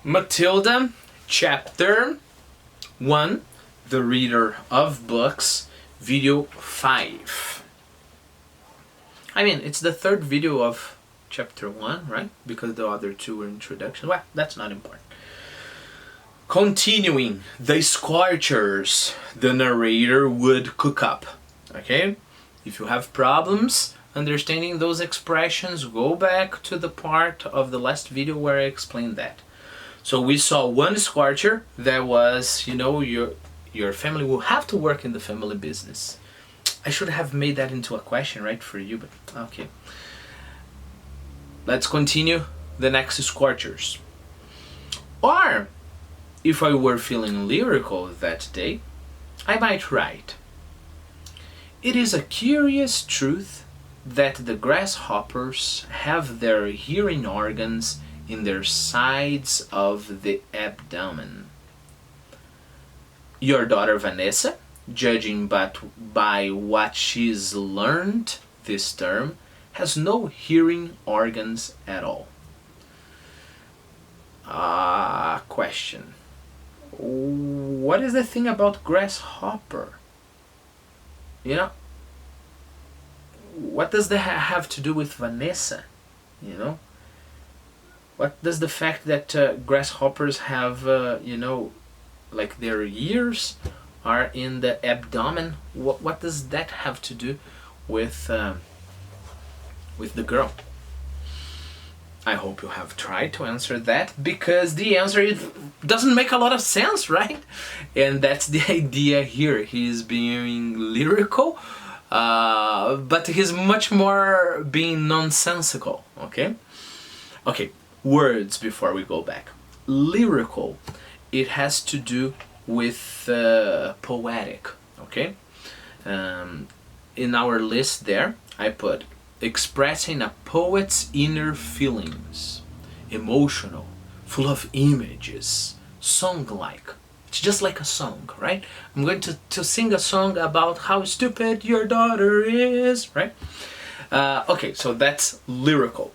Matilda, chapter 1, the reader of books, video 5. I mean, it's the third video of chapter 1, right? Because the other two were introduction. Well, that's not important. Continuing, the scorchers the narrator would cook up. Okay? If you have problems understanding those expressions, go back to the part of the last video where I explained that. So we saw one scorcher that was, you know, your family will have to work in the family business. I should have made that into a question, right, for you, but okay. Let's continue the next scorchers. Or, if I were feeling lyrical that day, I might write, "It is a curious truth that the grasshoppers have their hearing organs in their sides of the abdomen. Your daughter Vanessa, judging by what she's learned this term, has no hearing organs at all." Question. What is the thing about grasshopper? You know, what does that have to do with Vanessa? You know, what does the fact that grasshoppers have, you know, like their ears are in the abdomen, what does that have to do with the girl? I hope you have tried to answer that, because the answer doesn't make a lot of sense, right? And that's the idea here. He's being lyrical, but he's much more being nonsensical, okay? Okay, words before we go back. Lyrical, it has to do with poetic, okay? In our list there, I put expressing a poet's inner feelings, emotional, full of images, song-like. It's just like a song, right? I'm going to sing a song about how stupid your daughter is, right? Okay, so that's lyrical.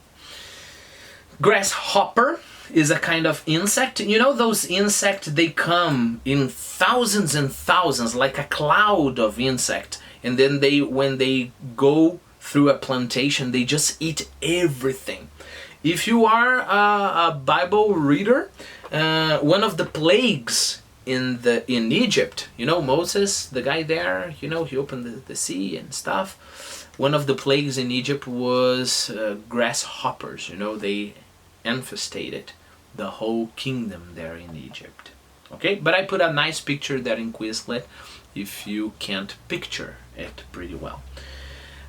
Grasshopper is a kind of insect. You know those insects, they come in thousands and thousands, like a cloud of insect, and then when they go through a plantation, they just eat everything. If you are a Bible reader, one of the plagues in Egypt, you know, Moses, the guy there, you know, he opened the sea and stuff. One of the plagues in Egypt was grasshoppers. You know, they infestated the whole kingdom there in Egypt. Okay, but I put a nice picture there in Quizlet if you can't picture it pretty well.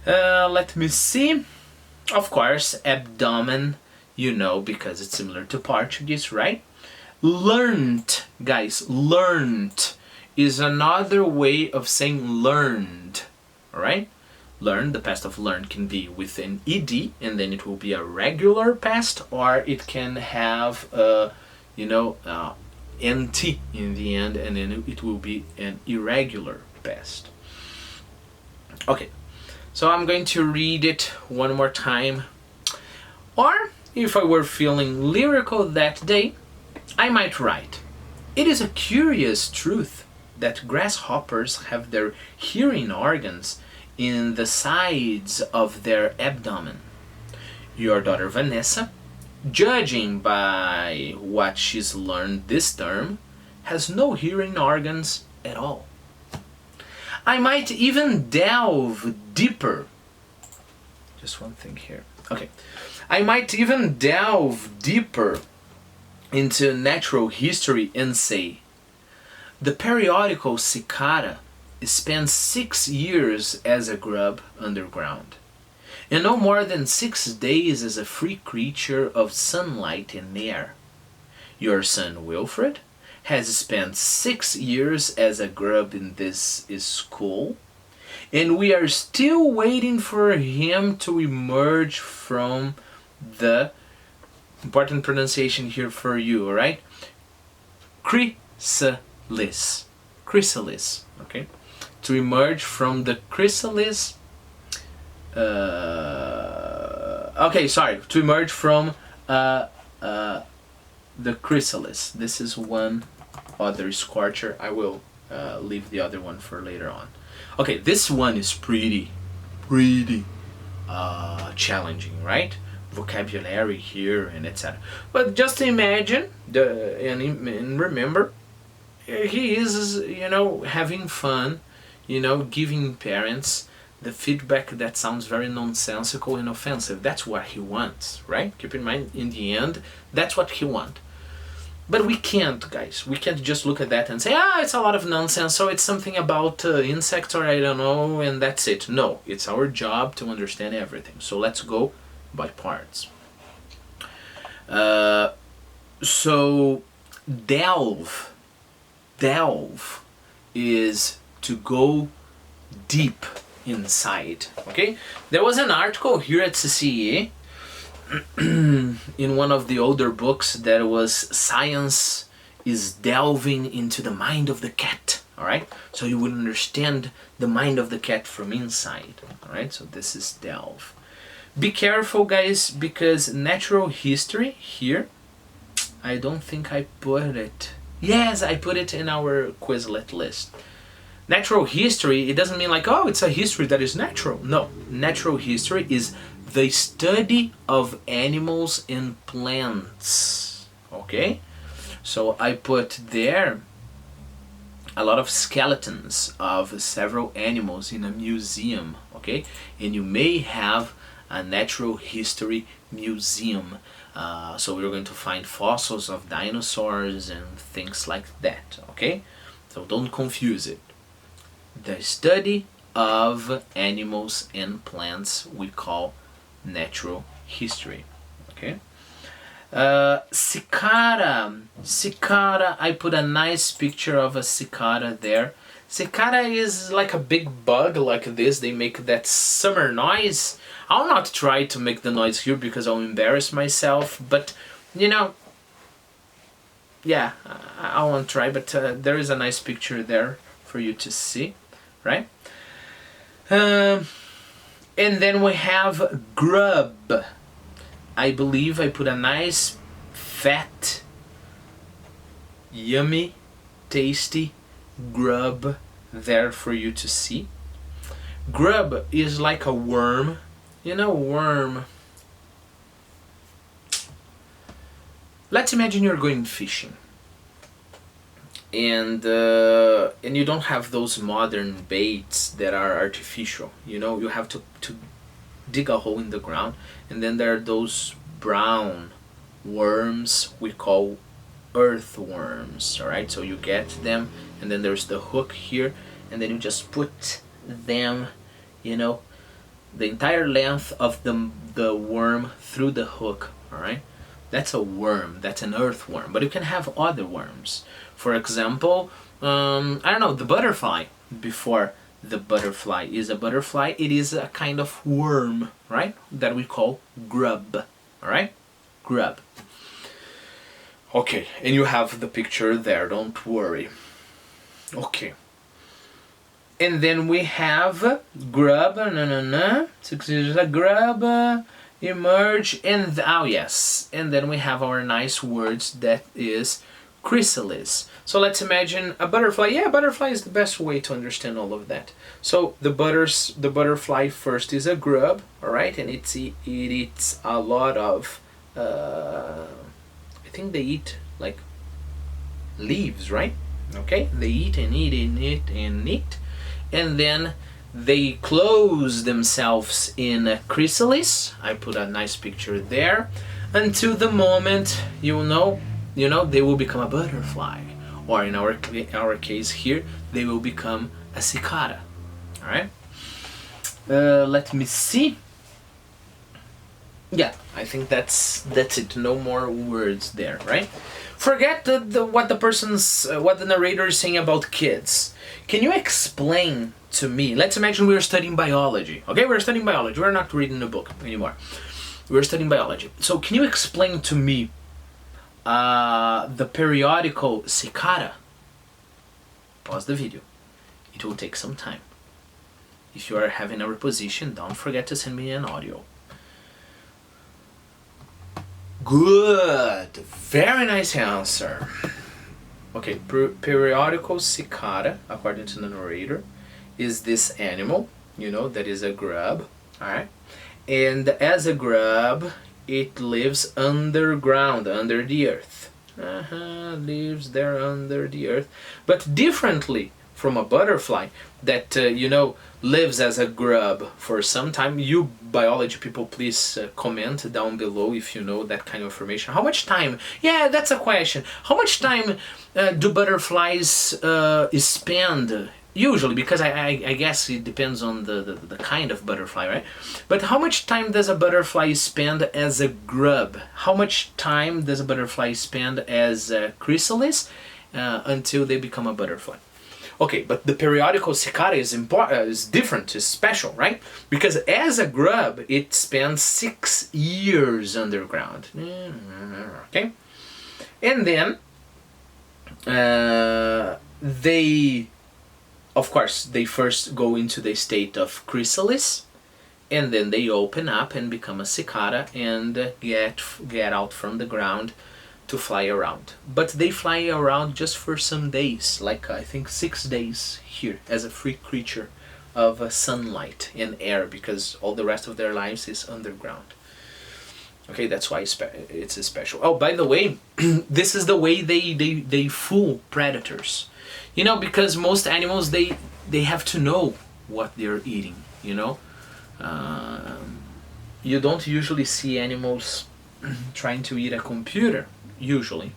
Let me see. Of course, abdomen, you know, because it's similar to Portuguese, right? Learned, guys, learned is another way of saying learned, alright? Learn, the past of learn can be with an ed, and then it will be a regular past, or it can have, you know, nt in the end, and then it will be an irregular past. Okay. So I'm going to read it one more time. Or, if I were feeling lyrical that day, I might write, "It is a curious truth that grasshoppers have their hearing organs in the sides of their abdomen. Your daughter Vanessa, judging by what she's learned this term, has no hearing organs at all." I might even delve deeper. Just one thing here. Okay. I might even delve deeper into natural history and say, the periodical cicada spends 6 years as a grub underground, and no more than 6 days as a free creature of sunlight and air. Your son Wilfred has spent 6 years as a grub in this school, and we are still waiting for him to emerge from the, important pronunciation here for you, alright? Chrysalis. Chrysalis, okay? To emerge from the chrysalis, to emerge from the the chrysalis. This is one other scorcher. I will leave the other one for later on. Okay, this one is pretty challenging, right? Vocabulary here and etc. But just imagine and remember, he is, you know, having fun, you know, giving parents the feedback that sounds very nonsensical and offensive. That's what he wants, right? Keep in mind, in the end, that's what he wants. But we can't, guys. We can't just look at that and say, ah, it's a lot of nonsense, so it's something about insects or I don't know, and that's it. No, it's our job to understand everything. So let's go by parts. So delve is to go deep inside. Okay, there was an article here at CCE in one of the older books that was Science is Delving into the Mind of the Cat. All right, so you would understand the mind of the cat from inside. All right, so this is delve. Be careful, guys, because natural history here, I don't think I put it. Yes, I put it in our Quizlet list. Natural history, it doesn't mean like, oh, it's a history that is natural. No, natural history is the study of animals and plants. Okay? So I put there a lot of skeletons of several animals in a museum. Okay? And you may have a natural history museum. So we're going to find fossils of dinosaurs and things like that. Okay? So don't confuse it. The study of animals and plants we call natural history. Okay. Cicada. Cicada, I put a nice picture of a cicada there. Cicada is like a big bug like this. They make that summer noise. I'll not try to make the noise here because I'll embarrass myself, but you know, yeah, I won't try, but there is a nice picture there for you to see, right? And then we have grub. I believe I put a nice, fat, yummy, tasty grub there for you to see. Grub is like a worm. You know, worm. Let's imagine you're going fishing. And you don't have those modern baits that are artificial. You know, you have to dig a hole in the ground, and then there are those brown worms we call earthworms. All right, so you get them, and then there's the hook here, and then you just put them, you know, the entire length of the worm through the hook. All right, that's a worm. That's an earthworm. But you can have other worms. For example, I don't know, the butterfly. Before the butterfly is a butterfly, it is a kind of worm, right? That we call grub. All right, grub. Okay, and you have the picture there. Don't worry. Okay. And then we have grub, grub, emerge, and oh yes, and then we have our nice words that is chrysalis. So let's imagine a butterfly. Yeah, butterfly is the best way to understand all of that. So the butterfly first is a grub, all right, and it eats a lot of. I think they eat like leaves, right? Okay, they eat and eat and eat and eat. And then they close themselves in a chrysalis. I put a nice picture there. Until the moment, you know, they will become a butterfly. Or in our case here, they will become a cicada. All right? Let me see. Yeah, I think that's it. No more words there, right? Forget what the narrator is saying about kids. Can you explain to me? Let's imagine we're studying biology. Okay, we're studying biology. We're not reading a book anymore. We're studying biology. So can you explain to me the periodical cicada? Pause the video. It will take some time. If you are having a reposition, don't forget to send me an audio. Good. Very nice answer. Okay, periodical cicada, according to the narrator, is this animal, you know, that is a grub, alright? And as a grub, it lives underground, under the earth. Lives there under the earth. But differently from a butterfly that, you know, lives as a grub for some time. You biology people, please comment down below if you know that kind of information. How much time? Yeah, that's a question. How much time do butterflies spend? Usually, because I guess it depends on the kind of butterfly, right? But how much time does a butterfly spend as a grub? How much time does a butterfly spend as a chrysalis until they become a butterfly? Okay, but the periodical cicada is different, is special, right? Because as a grub, it spends 6 years underground. Okay? And then, of course, they first go into the state of chrysalis, and then they open up and become a cicada and get out from the ground to fly around. But they fly around just for some days, like I think 6 days here, as a free creature of sunlight and air, because all the rest of their lives is underground. Okay, that's why it's special. Oh, by the way, this is the way they fool predators. You know, because most animals, they have to know what they're eating, you know. You don't usually see animals trying to eat a computer, usually,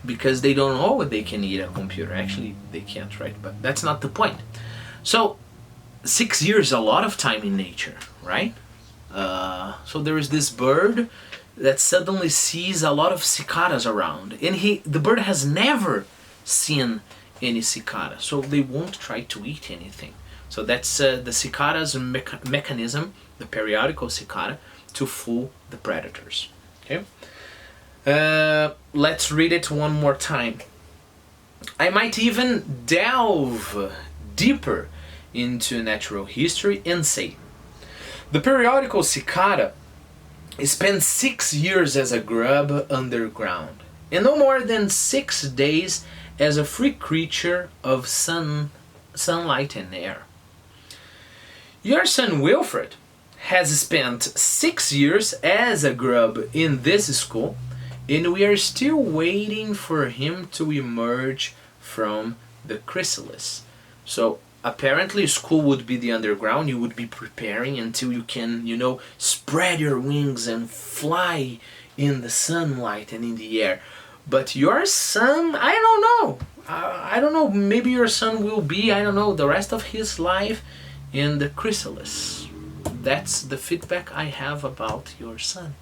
because they don't know what they can eat a computer. Actually, they can't, right? But that's not the point. So 6 years is a lot of time in nature, right? So there is this bird that suddenly sees a lot of cicadas around, and the bird has never seen any cicada, so they won't try to eat anything. So that's the cicada's mechanism, the periodical cicada, to fool the predators. Okay. Let's read it one more time. I might even delve deeper into natural history and say, the periodical cicada spends 6 years as a grub underground, and no more than 6 days as a free creature of sunlight and air. Your son Wilfred has spent 6 years as a grub in this school, and we are still waiting for him to emerge from the chrysalis. So apparently school would be the underground. You would be preparing until you can, you know, spread your wings and fly in the sunlight and in the air. But your son, I don't know. I don't know, maybe your son will be, I don't know, the rest of his life in the chrysalis. That's the feedback I have about your son.